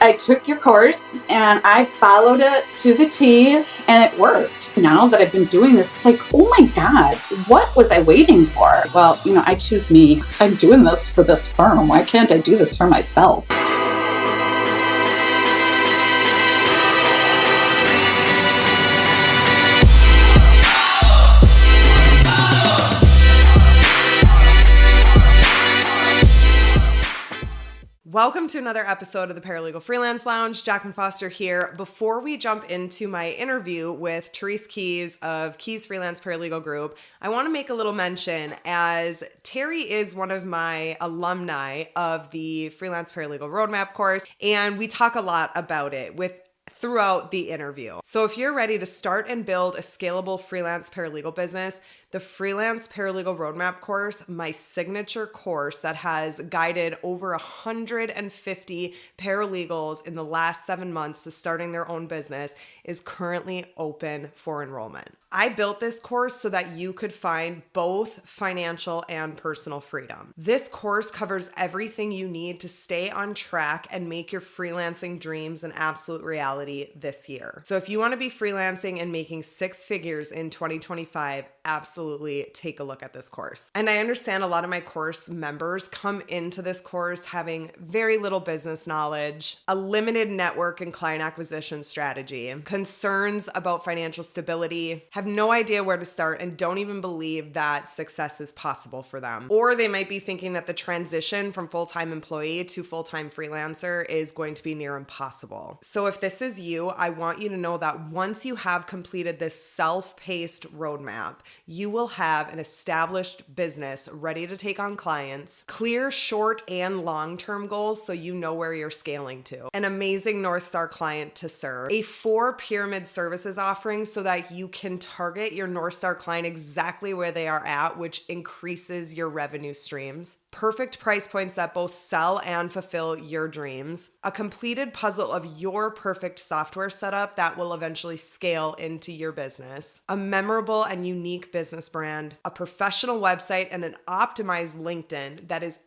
I took your course and I followed it to the T and it worked. Now that I've been doing this, it's like, oh my God, what was I waiting for? Well, I choose me. I'm doing this for this firm. Why can't I do this for myself? Welcome to another episode of the Paralegal Freelance Lounge. Jacqueline Foster here. Before we jump into my interview with Therese Keyes of Keyes Freelance Paralegal Group, I want to make a little mention as Terry is one of my alumni of the Freelance Paralegal Roadmap course, and we talk a lot about it throughout the interview. So if you're ready to start and build a scalable freelance paralegal business, the Freelance Paralegal Roadmap course, my signature course that has guided over 150 paralegals in the last 7 months to starting their own business, is currently open for enrollment. I built this course so that you could find both financial and personal freedom. This course covers everything you need to stay on track and make your freelancing dreams an absolute reality this year. So if you want to be freelancing and making six figures in 2025, absolutely take a look at this course. And I understand a lot of my course members come into this course having very little business knowledge, a limited network and client acquisition strategy, concerns about financial stability, have no idea where to start, and don't even believe that success is possible for them. Or they might be thinking that the transition from full-time employee to full-time freelancer is going to be near impossible. So if this is you, I want you to know that once you have completed this self-paced roadmap, you will have an established business ready to take on clients, clear short and long-term goals so you know where you're scaling to, an amazing North Star client to serve, a 4 pyramid services offering so that you can target your North Star client exactly where they are at, which increases your revenue streams, perfect price points that both sell and fulfill your dreams, a completed puzzle of your perfect software setup that will eventually scale into your business, a memorable and unique business brand, a professional website, and an optimized LinkedIn that is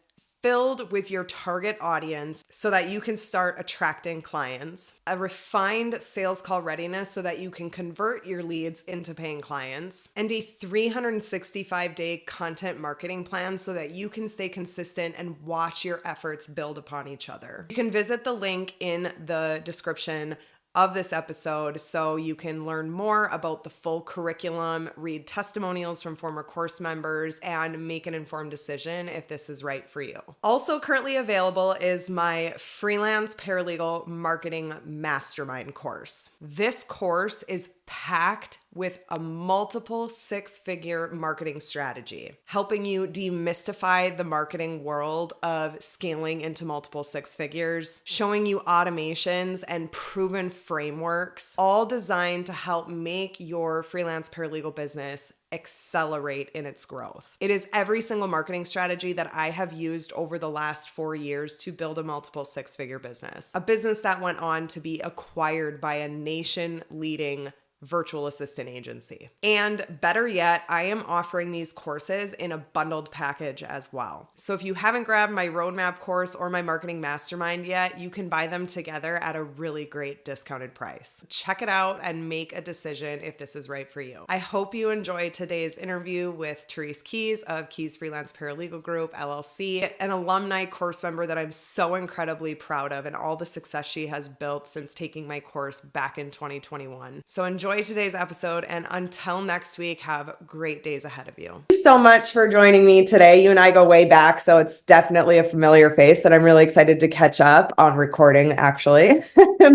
filled with your target audience so that you can start attracting clients, a refined sales call readiness so that you can convert your leads into paying clients, and a 365-day content marketing plan so that you can stay consistent and watch your efforts build upon each other. You can visit the link in the description of this episode so you can learn more about the full curriculum, read testimonials from former course members, and make an informed decision if this is right for you. Also currently available is my Freelance Paralegal Marketing Mastermind course. This course is packed with a multiple six-figure marketing strategy, helping you demystify the marketing world of scaling into multiple six figures, showing you automations and proven frameworks, all designed to help make your freelance paralegal business accelerate in its growth. It is every single marketing strategy that I have used over the last 4 years to build a multiple six-figure business, a business that went on to be acquired by a nation-leading virtual assistant agency. And better yet, I am offering these courses in a bundled package as well. So if you haven't grabbed my roadmap course or my marketing mastermind yet, you can buy them together at a really great discounted price. Check it out and make a decision if this is right for you. I hope you enjoyed today's interview with Therese Keyes of Keyes Freelance Paralegal Group, LLC, an alumni course member that I'm so incredibly proud of and all the success she has built since taking my course back in 2021. So enjoy today's episode, and until next week, have great days ahead of you. Thank you so much for joining me today. You and I go way back, so it's definitely a familiar face, and I'm really excited to catch up on recording, actually,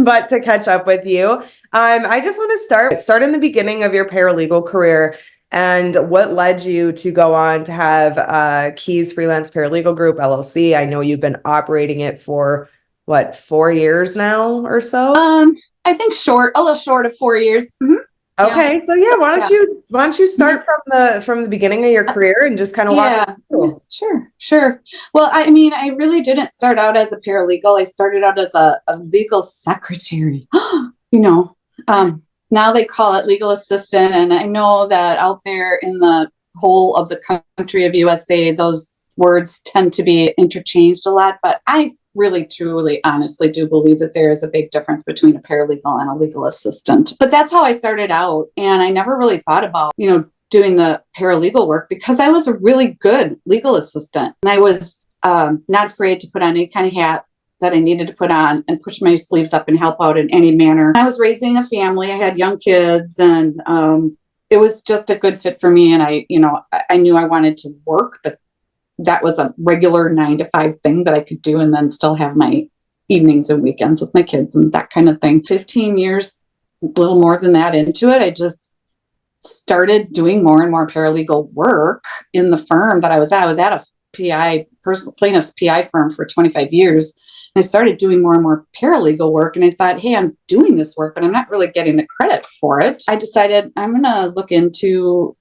but to catch up with you. I just want to start in the beginning of your paralegal career and what led you to go on to have Keyes Freelance Paralegal Group, LLC. I know you've been operating it for, 4 years now or so? I think a little short of 4 years. Mm-hmm. Okay, Yeah. so why don't you start from the beginning of your career and just kind of walk us through? Sure. Well, I mean, I really didn't start out as a paralegal. I started out as a legal secretary. Now they call it legal assistant, and I know that out there in the whole of the country of USA, those words tend to be interchanged a lot, but I really, truly, honestly do believe that there is a big difference between a paralegal and a legal assistant. But that's how I started out. And I never really thought about, doing the paralegal work because I was a really good legal assistant. And I was not afraid to put on any kind of hat that I needed to put on and push my sleeves up and help out in any manner. I was raising a family. I had young kids, and it was just a good fit for me. And I knew I wanted to work, but that was a regular 9-to-5 thing that I could do and then still have my evenings and weekends with my kids and that kind of thing. 15 years, a little more than that into it, I just started doing more and more paralegal work in the firm that I was at. I was at a plaintiff's PI firm for 25 years. And I started doing more and more paralegal work. And I thought, hey, I'm doing this work, but I'm not really getting the credit for it. I decided I'm going to look into,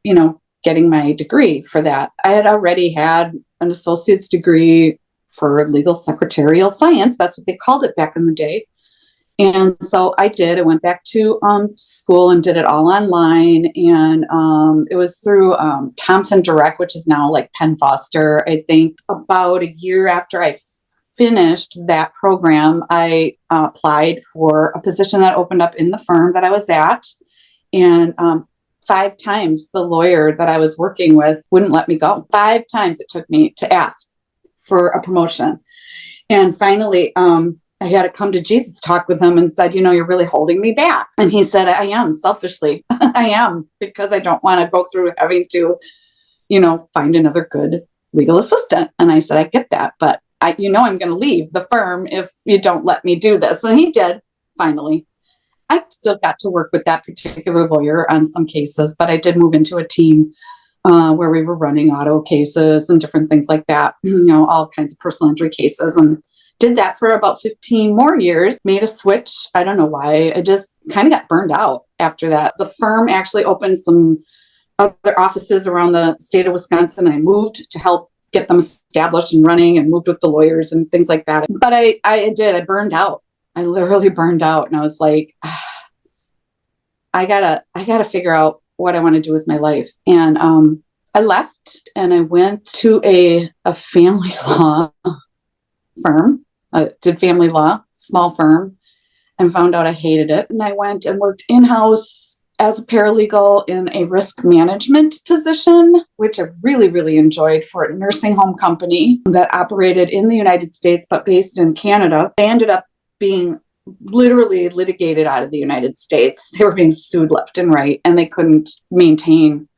getting my degree for that. I had already had an associate's degree for legal secretarial science. That's what they called it back in the day. And so I did. I went back to school and did it all online. And it was through Thompson Direct, which is now like Penn Foster. I think about a year after I finished that program, I applied for a position that opened up in the firm that I was at. And 5 times the lawyer that I was working with wouldn't let me go. 5 times it took me to ask for a promotion. And finally, I had to come to Jesus, talk with him and said, you're really holding me back. And he said, I am, selfishly. I am, because I don't want to go through having to, find another good legal assistant. And I said, I get that, but I'm going to leave the firm if you don't let me do this. And he did, finally. I still got to work with that particular lawyer on some cases, but I did move into a team where we were running auto cases and different things like that, all kinds of personal injury cases, and did that for about 15 more years, made a switch. I don't know why. I just kind of got burned out after that. The firm actually opened some other offices around the state of Wisconsin. I moved to help get them established and running, and moved with the lawyers and things like that. But I burned out. I literally burned out. And I was like, I gotta figure out what I want to do with my life. And I left and I went to a family law firm. I did family law, small firm, and found out I hated it. And I went and worked in-house as a paralegal in a risk management position, which I really, really enjoyed, for a nursing home company that operated in the United States, but based in Canada. They ended up being literally litigated out of the United States. They were being sued left and right, and they couldn't maintain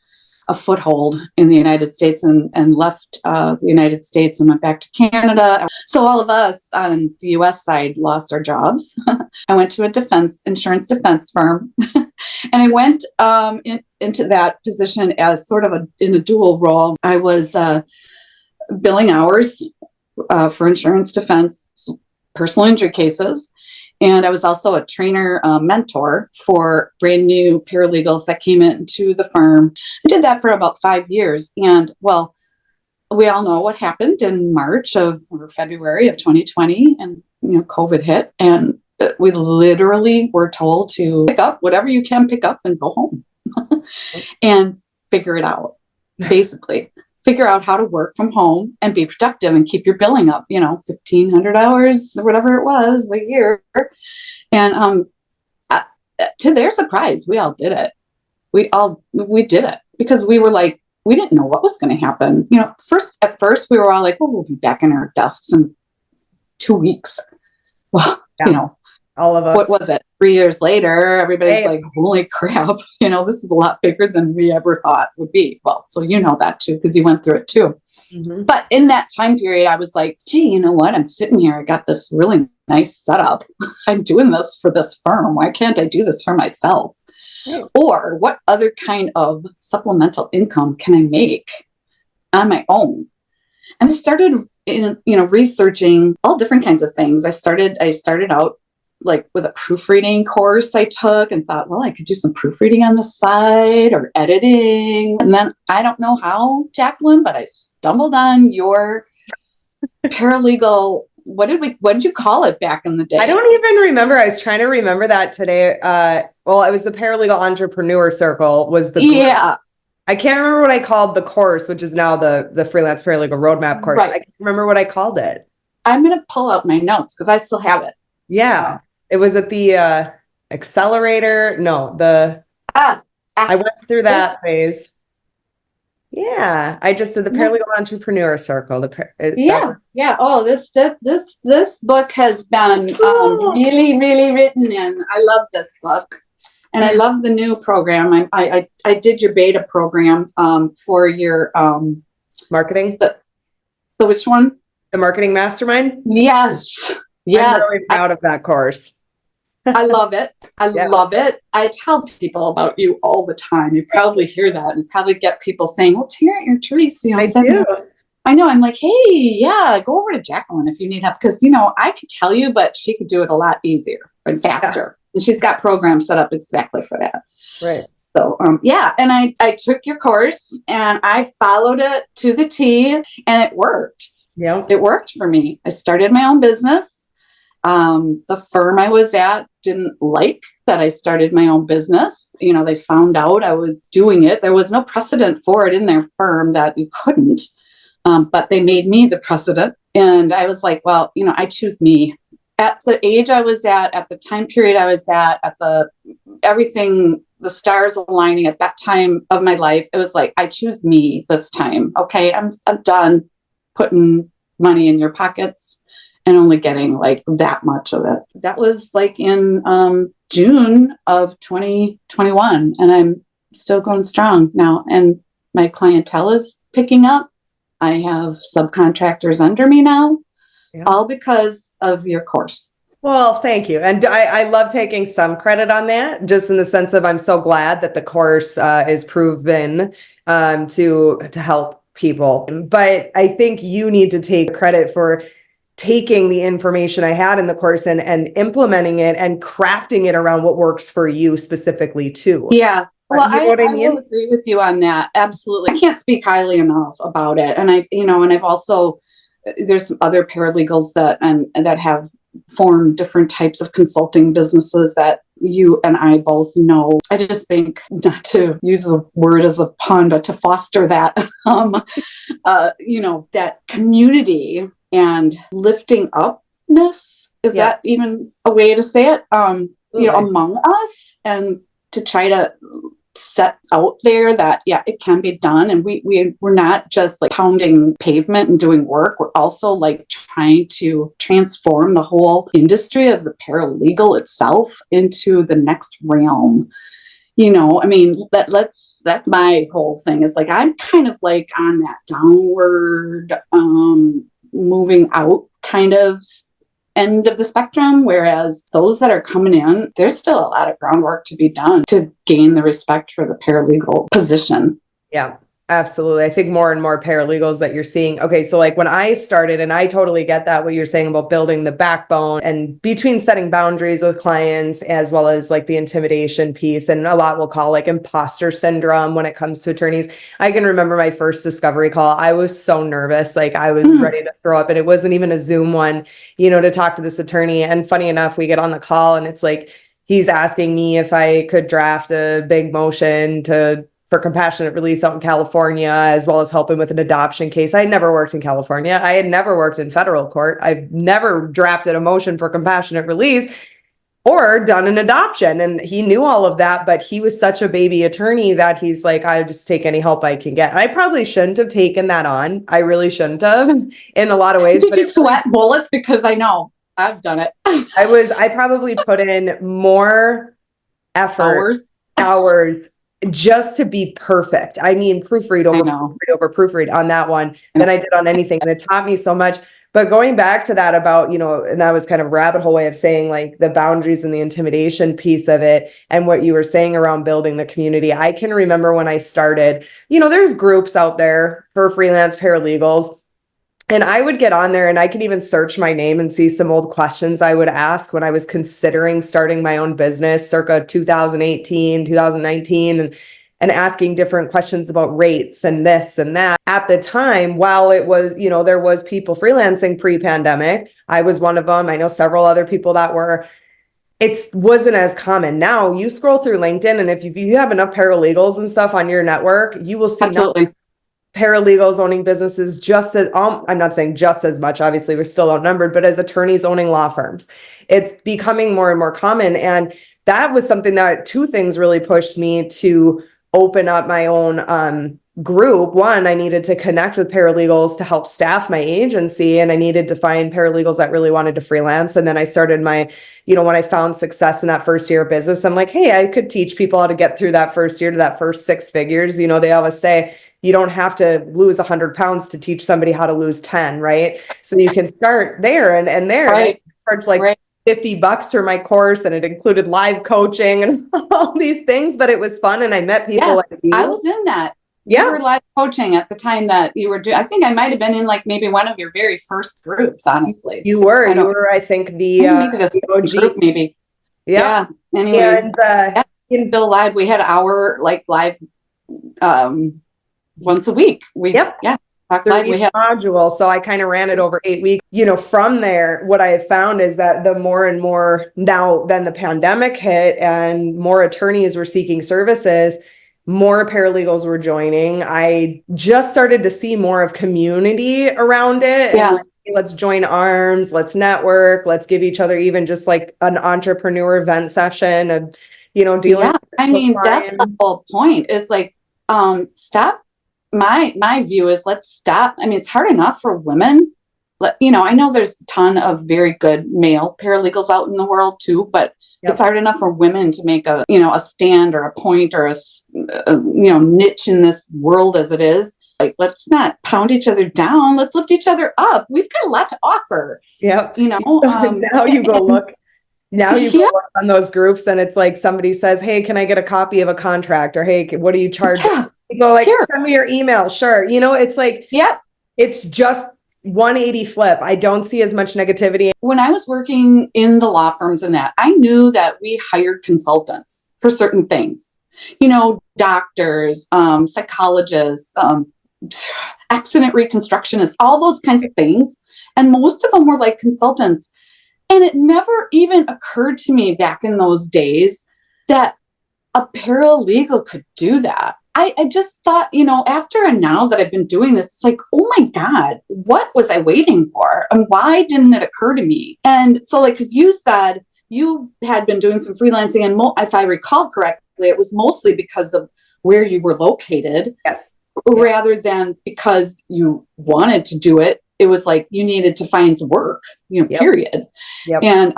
a foothold in the United States, and left the United States and went back to Canada. So all of us on the US side lost our jobs. I went to a insurance defense firm, and I went into that position as sort of in a dual role. I was billing hours for insurance defense, personal injury cases. And I was also a trainer, mentor for brand new paralegals that came into the firm. I did that for about 5 years. And well, we all know what happened in February of 2020, and COVID hit, and we literally were told to pick up whatever you can pick up and go home and figure it out, basically. Figure out how to work from home and be productive and keep your billing up, 1,500 hours or whatever it was a year. And to their surprise, we all did it. We did it because we were like, we didn't know what was going to happen. At first we were all like, well, we'll be back in our desks in 2 weeks. Well, yeah. All of us. What was it? 3 years later, everybody's like, holy crap, this is a lot bigger than we ever thought would be. Well, so that too, because you went through it too. Mm-hmm. But in that time period, I was like, gee, you know what? I'm sitting here. I got this really nice setup. I'm doing this for this firm. Why can't I do this for myself? Right. Or what other kind of supplemental income can I make on my own? And I started, researching all different kinds of things. I started out like with a proofreading course I took, and thought, well, I could do some proofreading on the side or editing. And then I don't know how, Jacqueline, but I stumbled on your paralegal. What did you call it back in the day? I don't even remember. I was trying to remember that today. Well, it was the Paralegal Entrepreneur Circle was the group. Yeah. I can't remember what I called the course, which is now the Freelance Paralegal Roadmap course. Right. I can't remember what I called it. I'm going to pull out my notes because I still have it. Yeah. It was at the accelerator. No, I went through that phase. Yeah. I just did the Paralegal Entrepreneur Circle. Yeah. Oh, this book has been really, really written in. I love this book. And I love the new program. I did your beta program for your marketing. The which one? The Marketing Mastermind? Yes. I'm really proud of that course. I love it. I love it. I tell people about you all the time. You probably hear that. You probably get people saying, well, Therese, I do. I know. I'm like, hey, yeah, go over to Jacqueline if you need help. Because, I could tell you, but she could do it a lot easier and faster. And she's got programs set up exactly for that. Right. So, and I took your course and I followed it to the T and it worked. Yeah. It worked for me. I started my own business. The firm I was at didn't like that I started my own business. They found out I was doing it. There was no precedent for it in their firm that you couldn't, but they made me the precedent. And I was like, well, I choose me. At the age I was at the time period I was at everything, the stars aligning at that time of my life, it was like, I choose me this time. Okay, I'm done putting money in your pockets and only getting like that much of it. That was like in June of 2021. And I'm still going strong now. And my clientele is picking up. I have subcontractors under me now, all because of your course. Well, thank you. And I love taking some credit on that, just in the sense of I'm so glad that the course is proven to help people. But I think you need to take credit for taking the information I had in the course and implementing it and crafting it around what works for you specifically too. Yeah. Well, I will agree with you on that. Absolutely. I can't speak highly enough about it. And I've also, there's some other paralegals that have formed different types of consulting businesses that you and I both know. I just think, not to use the word as a pun, but to foster that, that community and lifting upness. Is that even a way to say it? Among us, and to try to set out there that it can be done, and we're not just like pounding pavement and doing work. We're also like trying to transform the whole industry of the paralegal itself into the next realm. That's my whole thing, is like I'm kind of like on that downward moving out kind of end of the spectrum, whereas those that are coming in, there's still a lot of groundwork to be done to gain the respect for the paralegal position. Yeah, absolutely. I think more and more paralegals that you're seeing. Okay, so like when I started, and I totally get that, what you're saying about building the backbone and between setting boundaries with clients, as well as like the intimidation piece, and a lot we'll call like imposter syndrome when it comes to attorneys. I can remember my first discovery call. I was so nervous, like I was ready to throw up, and it wasn't even a Zoom one, to talk to this attorney. And funny enough, we get on the call and it's like, he's asking me if I could draft a big motion for compassionate release out in California, as well as helping with an adoption case. I had never worked in California. I had never worked in federal court. I've never drafted a motion for compassionate release or done an adoption. And he knew all of that, but he was such a baby attorney that he's like, I just take any help I can get. And I probably shouldn't have taken that on. I really shouldn't have, in a lot of ways. Did you sweat bullets? Because I know I've done it. I probably put in more effort, hours just to be perfect. I mean, proofread over proofread on that one than I did on anything. And it taught me so much. But going back to that about, and that was kind of a rabbit hole way of saying like the boundaries and the intimidation piece of it, and what you were saying around building the community. I can remember when I started, there's groups out there for freelance paralegals. And I would get on there and I could even search my name and see some old questions I would ask when I was considering starting my own business circa 2018, 2019, and asking different questions about rates and this and that. At the time, while it was, there was people freelancing pre-pandemic, I was one of them. I know several other people that were. it wasn't as common. Now you scroll through LinkedIn, and if you have enough paralegals and stuff on your network, you will see Absolutely. paralegals owning businesses just as, I'm not saying just as much, obviously we're still outnumbered, but as attorneys owning law firms. It's becoming more and more common. And that was something that two things really pushed me to open up my own group. One, I needed to connect with paralegals to help staff my agency, and I needed to find paralegals that really wanted to freelance. And then I started my, when I found success in that first year of business, I'm like, hey, I could teach people how to get through that first year to that first 6 figures. They always say, you don't have to lose 100 pounds to teach somebody how to lose 10, right? So you can start there and there. Right. And I charged like $50 for my course, and it included live coaching and all these things, but it was fun. And I met people like you. I was in that. Yeah. You were live coaching at the time that you were doing. I think I might have been in like maybe one of your very first groups, honestly. You were, I think, the OG group, maybe. Yeah. Anyway, and still live. We had our like live once a week. Talk live. We had module. So I kind of ran it over 8 weeks. From there, what I have found is that the more and more now, then the pandemic hit and more attorneys were seeking services, more paralegals were joining. I just started to see more of community around it. Yeah. And let's join arms, let's network, let's give each other even just like an entrepreneur event session of, dealing. Yeah. I mean, that's the whole point is like, stop. My view is let's stop. I mean, it's hard enough for women. I know there's a ton of very good male paralegals out in the world too, but it's hard enough for women to make a stand or a point or a niche in this world as it is. Like, let's not pound each other down. Let's lift each other up. We've got a lot to offer. Yep. Now you go look on those groups, and it's like somebody says, hey, can I get a copy of a contract? Or, hey, what do you charge? Yeah. You go like, send me your email. Sure. It's like, it's just 180 flip. I don't see as much negativity. When I was working in the law firms and that, I knew that we hired consultants for certain things, doctors, psychologists, accident reconstructionists, all those kinds of things. And most of them were like consultants. And it never even occurred to me back in those days that a paralegal could do that. I just thought, after and now that I've been doing this, it's like, oh my God, what was I waiting for? And why didn't it occur to me? And so because you said you had been doing some freelancing, and if I recall correctly, it was mostly because of where you were located. Yes. Rather than because you wanted to do it. It was like you needed to find work, period. Yep. And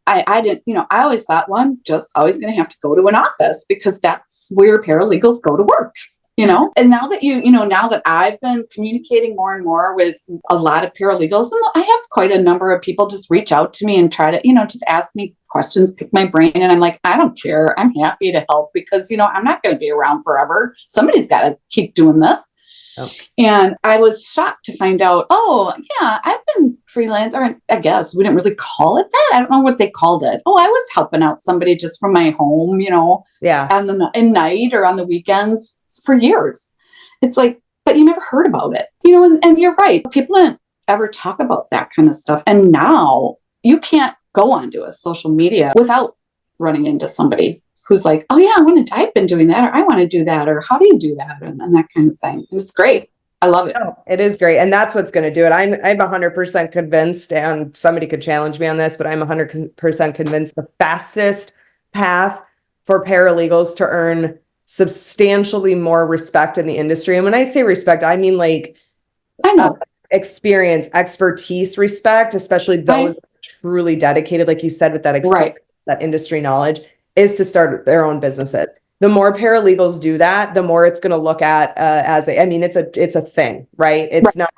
I didn't, I always thought, well, I'm just always going to have to go to an office because that's where paralegals go to work, And now that now that I've been communicating more and more with a lot of paralegals, and I have quite a number of people just reach out to me and try to, just ask me questions, pick my brain. And I'm like, I don't care. I'm happy to help because, I'm not going to be around forever. Somebody's got to keep doing this. Oh. And I was shocked to find out, I've been freelance, or I guess we didn't really call it that. I don't know what they called it. Oh, I was helping out somebody just from my home, at night or on the weekends for years. It's like, but you never heard about it, and you're right. People didn't ever talk about that kind of stuff. And now you can't go onto a social media without running into somebody who's like, oh yeah, I've been doing that, or I want to do that, or how do you do that? And that kind of thing. And it's great. I love it. Oh, it is great. And that's what's going to do it. I'm 100% convinced, and somebody could challenge me on this, but I'm 100% convinced the fastest path for paralegals to earn substantially more respect in the industry. And when I say respect, I mean like experience, expertise, respect, especially those truly dedicated, like you said, with that experience, that industry knowledge, is to start their own businesses. The more paralegals do that, the more it's going to look at it's a thing, right? It's not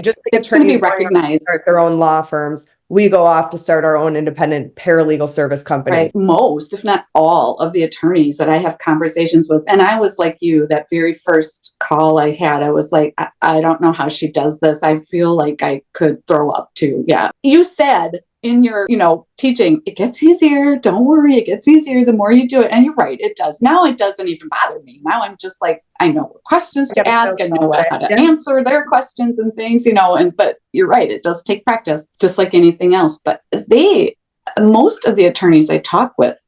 just like it's going to be recognized. Start their own law firms. We go off to start our own independent paralegal service company. Right. Most, if not all, of the attorneys that I have conversations with, and I was like you, that very first call I had, I was like, I don't know how she does this. I feel like I could throw up too. Yeah. You said in your, teaching, it gets easier. Don't worry. It gets easier the more you do it. And you're right. It does. Now it doesn't even bother me. Now I'm just like, I know what questions to ask. I know how to answer their questions and things, but you're right. It does take practice just like anything else, but they most of the attorneys I talk with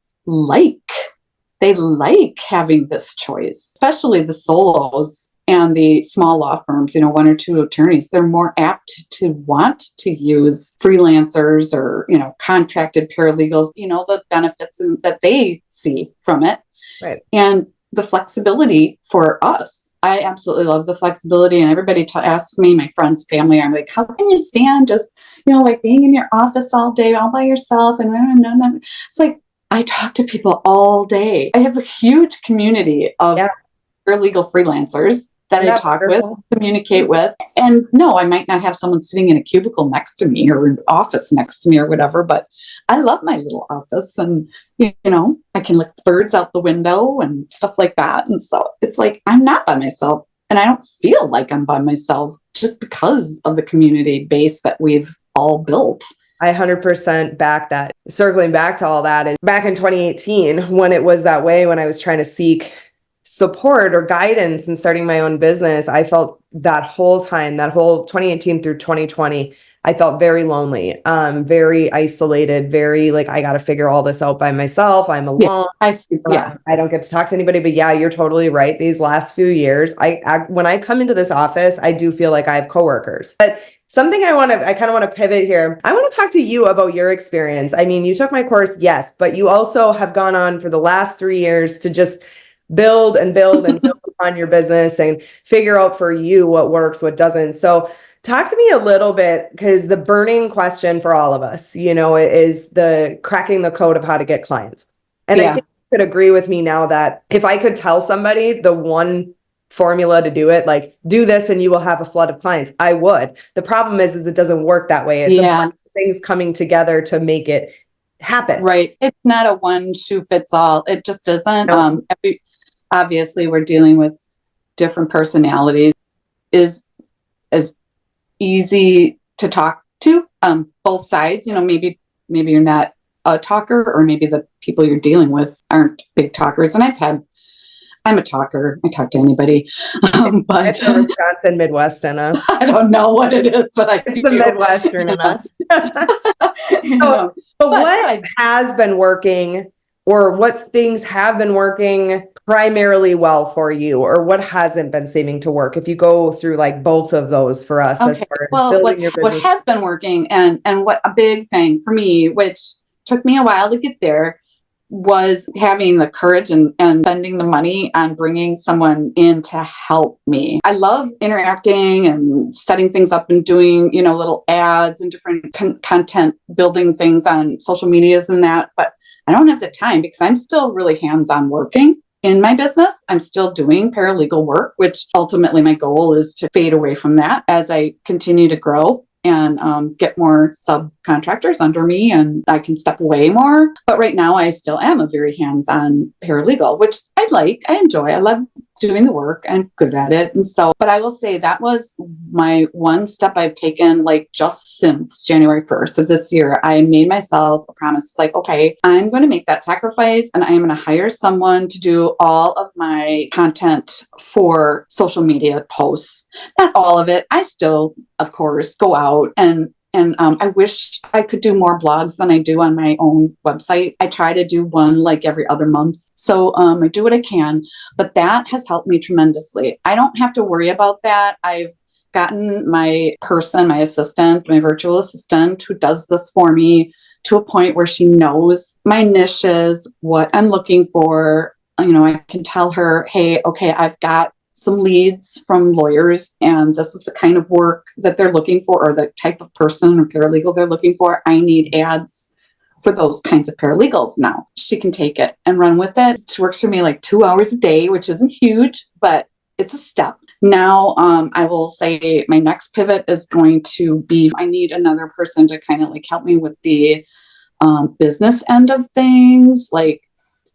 they like having this choice, especially the solos and the small law firms, one or two attorneys. They're more apt to want to use freelancers or, contracted paralegals, the benefits that they see from it. Right. And the flexibility for us. I absolutely love the flexibility. And everybody asks me, my friends, family, I'm like, how can you stand just, like being in your office all day all by yourself? And it's like, I talk to people all day. I have a huge community of paralegal freelancers that I talk with, communicate with. And no, I might not have someone sitting in a cubicle next to me or an office next to me or whatever, but I love my little office, and, I can look birds out the window and stuff like that. And so it's like, I'm not by myself, and I don't feel like I'm by myself just because of the community base that we've all built. I 100% back that. Circling back to all that, and back in 2018, when it was that way, when I was trying to seek support or guidance in starting my own business, I felt that whole time, that whole 2018 through 2020, I felt very lonely, very isolated, very like, I got to figure all this out by myself. I'm alone. I don't get to talk to anybody. But yeah, you're totally right. These last few years, when I come into this office, I do feel like I have coworkers. But something I kind of want to pivot here. I want to talk to you about your experience. I mean, you took my course, yes, but you also have gone on for the last 3 years to just build and build and build on your business and figure out for you what works, what doesn't. So talk to me a little bit, because the burning question for all of us, is the cracking the code of how to get clients. And I think you could agree with me now that if I could tell somebody the one formula to do it, like do this and you will have a flood of clients, I would. The problem is it doesn't work that way. It's a bunch of things coming together to make it happen. Right. It's not a one shoe fits all. It just isn't. No. Obviously, we're dealing with different personalities. Is as easy to talk to both sides. Maybe you're not a talker, or maybe the people you're dealing with aren't big talkers. And I'm a talker. I talk to anybody. But it's the Wisconsin Midwest in us. I don't know what it is, but it's the Midwestern in us. But what has been working, or what things have been working primarily well for you, or what hasn't been seeming to work? If you go through like both of those for us, as far as building your business. What has been working, and what a big thing for me, which took me a while to get there, was having the courage and spending the money on bringing someone in to help me. I love interacting and setting things up and doing, little ads and different content building things on social medias and that, but I don't have the time because I'm still really hands-on working in my business. I'm still doing paralegal work, which ultimately my goal is to fade away from that as I continue to grow and get more subcontractors under me, and I can step away more. But right now I still am a very hands-on paralegal, which I like, I enjoy. I love doing the work. I'm good at it. And so, but I will say that was my one step I've taken, like just since January 1st of this year. I made myself a promise. It's like, okay, I'm going to make that sacrifice, and I am going to hire someone to do all of my content for social media posts. Not all of it. I still, of course, go out and I wish I could do more blogs than I do on my own website. I try to do one like every other month. So I do what I can, but that has helped me tremendously. I don't have to worry about that. I've gotten my assistant, my virtual assistant who does this for me to a point where she knows my niches, what I'm looking for. I can tell her, hey, okay, I've got some leads from lawyers, and this is the kind of work that they're looking for, or the type of person or paralegal they're looking for. I need ads for those kinds of paralegals now. She can take it and run with it. She works for me like 2 hours a day, which isn't huge, but it's a step. Now, I will say my next pivot is going to be, I need another person to kind of like help me with the business end of things, like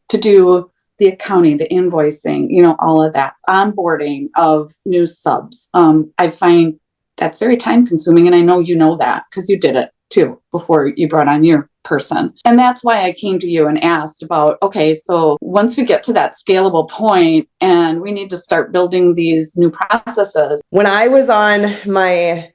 to do the accounting, the invoicing, all of that, onboarding of new subs. I find that's very time consuming. And I know you know that because you did it too before you brought on your person. And that's why I came to you and asked about, okay, so once we get to that scalable point and we need to start building these new processes. When I was on my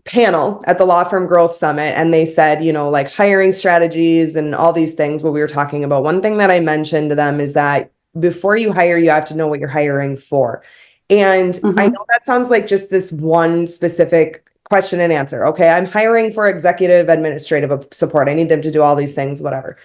panel at the Law Firm Growth Summit, and they said, like hiring strategies and all these things, what we were talking about. One thing that I mentioned to them is that before you hire, you have to know what you're hiring for. And I know that sounds like just this one specific question and answer. Okay, I'm hiring for executive administrative support. I need them to do all these things, whatever.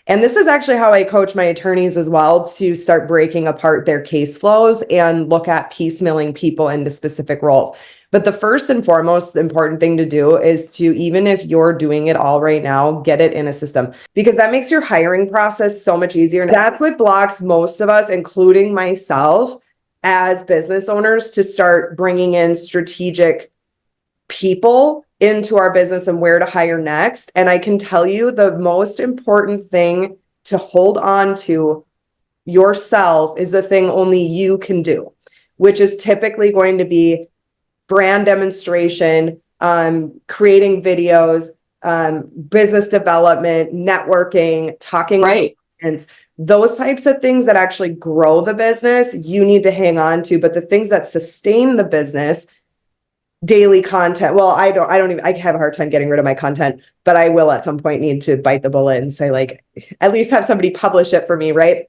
And this is actually how I coach my attorneys as well, to start breaking apart their case flows and look at piecemealing people into specific roles. But the first and foremost important thing to do is to, even if you're doing it all right now, get it in a system, because that makes your hiring process so much easier. And that's what blocks most of us, including myself, as business owners, to start bringing in strategic people into our business and where to hire next. And I can tell you the most important thing to hold on to yourself is the thing only you can do, which is typically going to be brand demonstration, creating videos, business development, networking, talking with clients. Those types of things that actually grow the business, you need to hang on to. But the things that sustain the business, daily content. Well, I have a hard time getting rid of my content, but I will at some point need to bite the bullet and say, like, at least have somebody publish it for me, right?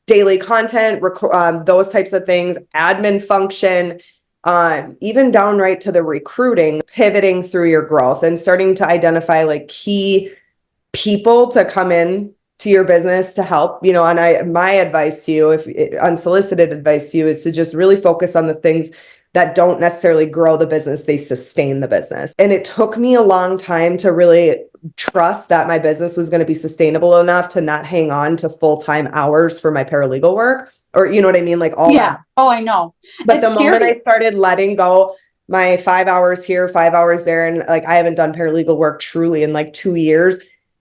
Daily content, those types of things, admin function, even downright to the recruiting, pivoting through your growth and starting to identify like key people to come in to your business to help, and my advice to you, if unsolicited advice to you, is to just really focus on the things that don't necessarily grow the business, they sustain the business. And it took me a long time to really trust that my business was going to be sustainable enough to not hang on to full-time hours for my paralegal work, or you know what I mean? Like all that. Oh, I know. But the moment I started letting go my 5 hours here, 5 hours there, and like I haven't done paralegal work truly in like 2 years,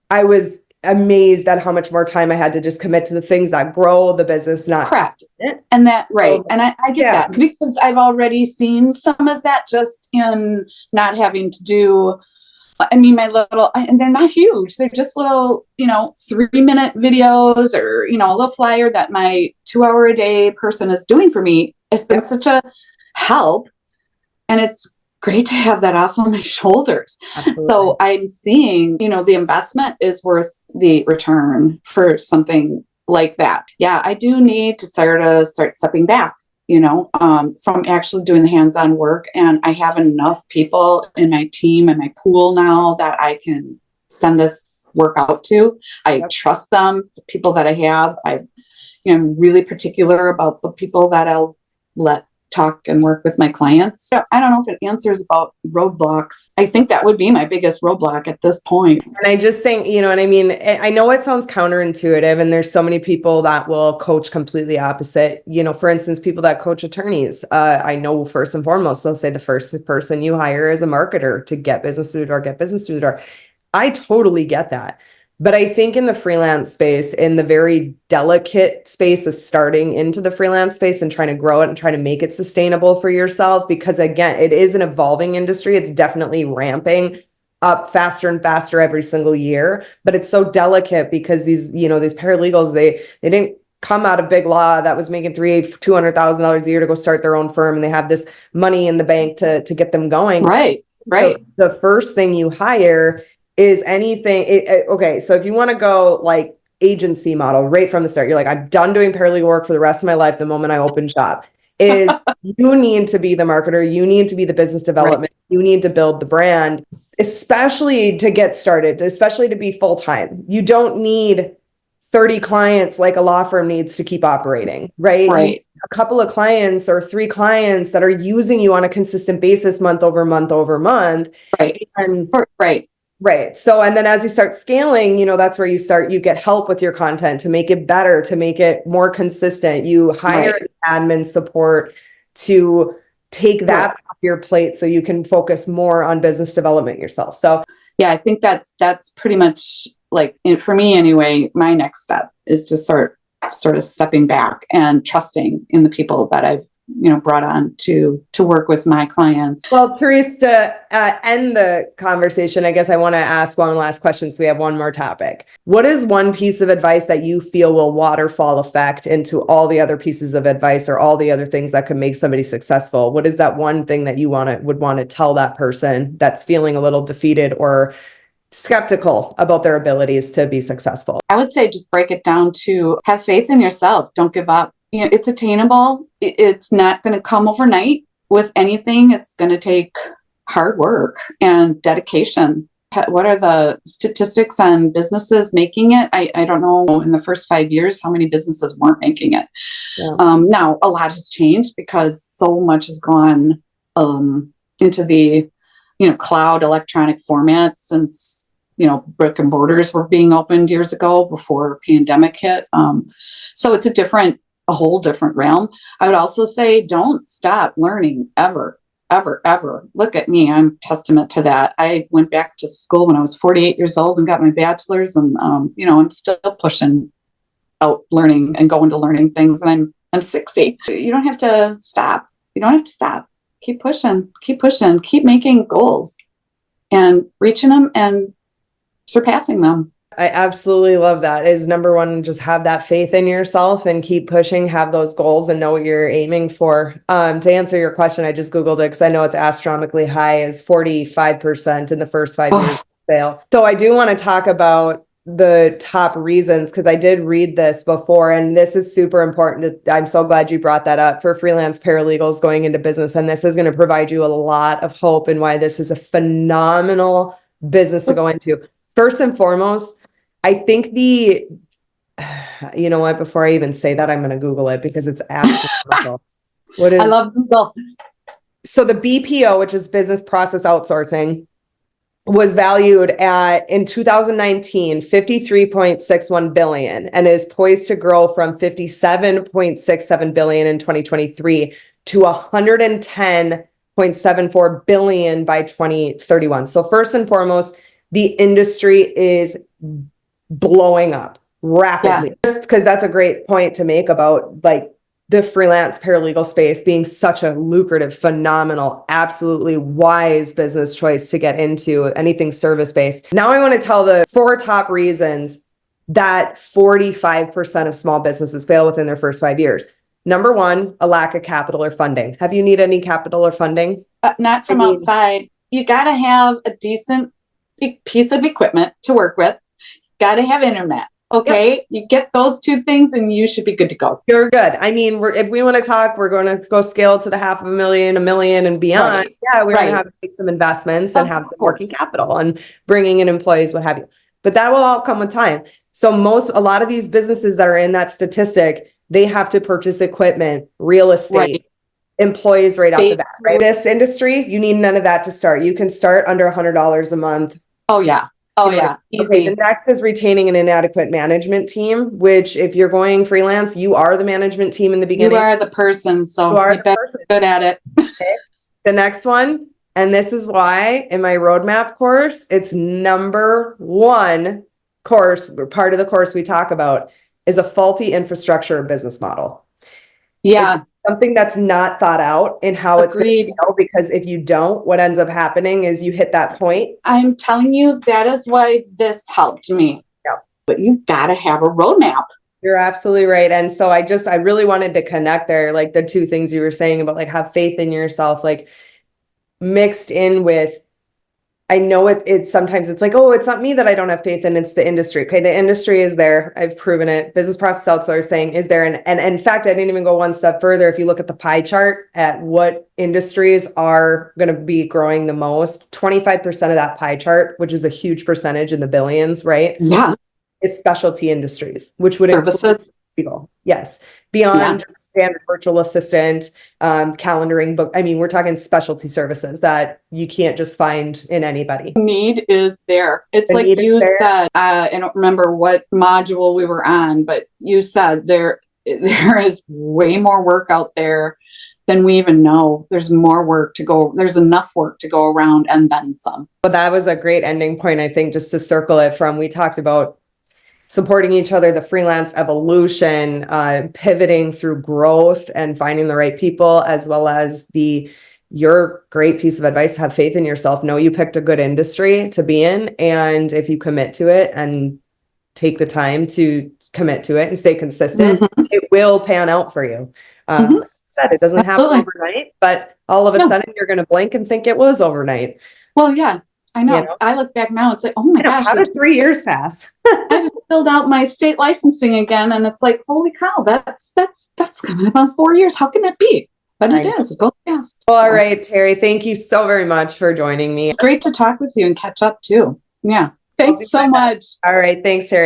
I was amazed at how much more time I had to just commit to the things that grow the business, not correct. And that, right. And I get that, because I've already seen some of that just in not having to do, my little, and they're not huge. They're just little, 3-minute videos, or, a little flyer that my 2-hour a day person is doing for me. It's been such a help, and it's great to have that off of my shoulders. Absolutely. So I'm seeing, the investment is worth the return for something like that. Yeah, I do need to start stepping back, from actually doing the hands-on work. And I have enough people in my team and my pool now that I can send this work out to. I trust them, the people that I have. I'm really particular about the people that I'll let talk and work with my clients. So I don't know if it answers about roadblocks. I think that would be my biggest roadblock at this point. And I just think, I know it sounds counterintuitive, and there's so many people that will coach completely opposite. For instance, people that coach attorneys, I know first and foremost, they'll say the first person you hire is a marketer to get business through the door, I totally get that. But I think in the freelance space, in the very delicate space of starting into the freelance space and trying to grow it and trying to make it sustainable for yourself, because again, it is an evolving industry. It's definitely ramping up faster and faster every single year, but it's so delicate because these paralegals, they didn't come out of big law that was making $200,000 a year to go start their own firm, and they have this money in the bank to get them going. Right. So the first thing you hire is anything. Okay. So if you want to go like agency model right from the start, you're like, I'm done doing paralegal work for the rest of my life the moment I open shop, is you need to be the marketer. You need to be the business development. Right. You need to build the brand, especially to get started, especially to be full-time. You don't need 30 clients like a law firm needs to keep operating, right? Right. A couple of clients or 3 clients that are using you on a consistent basis, month over month over month. Right. And Right. So, and then as you start scaling, that's where you get help with your content to make it better, to make it more consistent. You hire admin support to take that off your plate so you can focus more on business development yourself. So, yeah, I think that's pretty much like, for me anyway, my next step is to sort of stepping back and trusting in the people that I've brought on to work with my clients. Well, Therese, to end the conversation, I guess I want to ask one last question, so we have one more topic. What is one piece of advice that you feel will waterfall effect into all the other pieces of advice or all the other things that could make somebody successful? What is that one thing that you would want to tell that person that's feeling a little defeated or skeptical about their abilities to be successful? I would say just break it down to have faith in yourself. Don't give up. It's attainable. It's not going to come overnight with anything. It's going to take hard work and dedication. What are the statistics on businesses making it? I don't know in the first 5 years how many businesses weren't making it. Yeah. Now, a lot has changed because so much has gone into the cloud electronic format since brick and mortars were being opened years ago before pandemic hit. So it's a whole different realm. I would also say don't stop learning ever, ever, ever. Look at me. I'm testament to that. I went back to school when I was 48 years old and got my bachelor's, and I'm still pushing out learning and going to learning things, and I'm 60. You don't have to stop. Keep pushing, keep making goals and reaching them and surpassing them. I absolutely love that. Is number one, just have that faith in yourself and keep pushing, have those goals and know what you're aiming for. To answer your question, I just Googled it because I know it's astronomically high, is 45% in the first 5 years fail. So I do want to talk about the top reasons, because I did read this before, and this is super important. I'm so glad you brought that up for freelance paralegals going into business. And this is going to provide you a lot of hope and why this is a phenomenal business to go into. First and foremost, I think you know what, before I even say that, I'm going to Google it because it's astronomical. I love Google. So the BPO, which is business process outsourcing, was valued at, in 2019, $53.61 billion, and is poised to grow from $57.67 billion in 2023 to $110.74 billion by 2031. So first and foremost, the industry is blowing up rapidly. Yeah. Just because that's a great point to make about the freelance paralegal space being such a lucrative, phenomenal, absolutely wise business choice to get into, anything service-based. Now I want to tell the 4 top reasons that 45% of small businesses fail within their first 5 years. Number 1, a lack of capital or funding. Have you need any capital or funding? Not from outside. You got to have a decent piece of equipment to work with. Got to have internet. Okay. Yep. You get those 2 things and you should be good to go. You're good. I mean, if we want to talk, we're going to go scale to the $500,000, $1 million and beyond. Right. Yeah. We're going to have to make some investments and have some working capital and bringing in employees, what have you. But that will all come with time. So a lot of these businesses that are in that statistic, they have to purchase equipment, real estate, employees right off the bat, right? This industry, you need none of that to start. You can start under $100 a month. Oh yeah. Easy. Okay, the next is retaining an inadequate management team, which if you're going freelance, you are the management team in the beginning. You are the person, so you better be good at it. Okay. The next one, and this is why in my roadmap course, it's number 1 course, part of the course we talk about, is a faulty infrastructure business model. Yeah. It's something that's not thought out in how it's going to scale, because if you don't, what ends up happening is you hit that point. I'm telling you, that is why this helped me. Yeah. But you've got to have a roadmap. You're absolutely right. And so I really wanted to connect there, like the 2 things you were saying about have faith in yourself, mixed in with, I know it's sometimes it's oh, it's not me that I don't have faith in, it's the industry. Okay. The industry is there. I've proven it. Business process outsourcing is there. And in fact, I didn't even go one step further. If you look at the pie chart at what industries are going to be growing the most, 25% of that pie chart, which is a huge percentage in the billions, right? Yeah. Is specialty industries, which would services. People. Yes. Beyond just standard virtual assistant, calendaring book. I mean, we're talking specialty services that you can't just find in anybody. Need is there. It's like you said, I don't remember what module we were on, but you said there is way more work out there than we even know. There's more work to go. There's enough work to go around and then some. But that was a great ending point, I think, just to circle it from, we talked about supporting each other, the freelance evolution, pivoting through growth and finding the right people, as well as your great piece of advice: have faith in yourself. Know you picked a good industry to be in. And if you commit to it and take the time to commit to it and stay consistent, it will pan out for you. Like I said, it doesn't happen overnight, but all of a sudden you're going to blink and think it was overnight. Well, yeah, I know. You know? I look back now, it's like, oh my gosh. How did 3 years pass? I just filled out my state licensing again, and it's like, holy cow, that's coming up on 4 years. How can that be? But it is. It goes fast. Well, all right, Terry, thank you so very much for joining me. It's great to talk with you and catch up too. Yeah. Thanks so much. All right. Thanks, Terry.